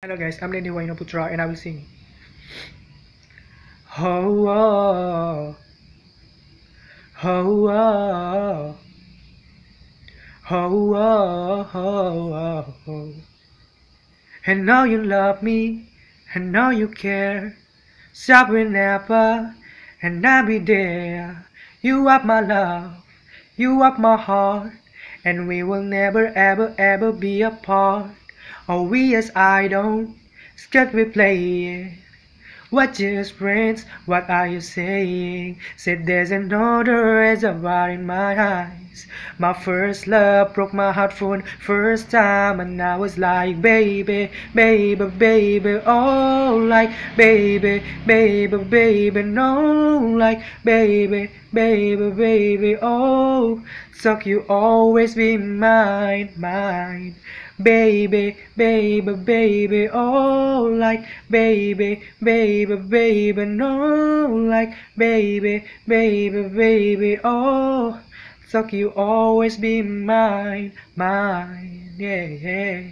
Hello guys, I'm Lenny Waino Putra and I will sing. Oh, oh, oh, oh, oh, oh, oh, oh. And now you love me, and now you care. Stop whenever, and I'll be there. You are my love, you are my heart, and we will never ever ever be apart. Oh, we as I don't, scared we play. What just friends? What are you saying? Said there's another reservoir in my eyes. My first love broke my heart for the first time, and I was like, baby, baby, baby, oh, like, baby, baby, baby, no, like, baby, baby, baby, oh, so you always be mine, mine. Baby, baby, baby, oh, like, baby, baby, baby, no, like, baby, baby, baby, oh, so you always be mine, mine, yeah, yeah.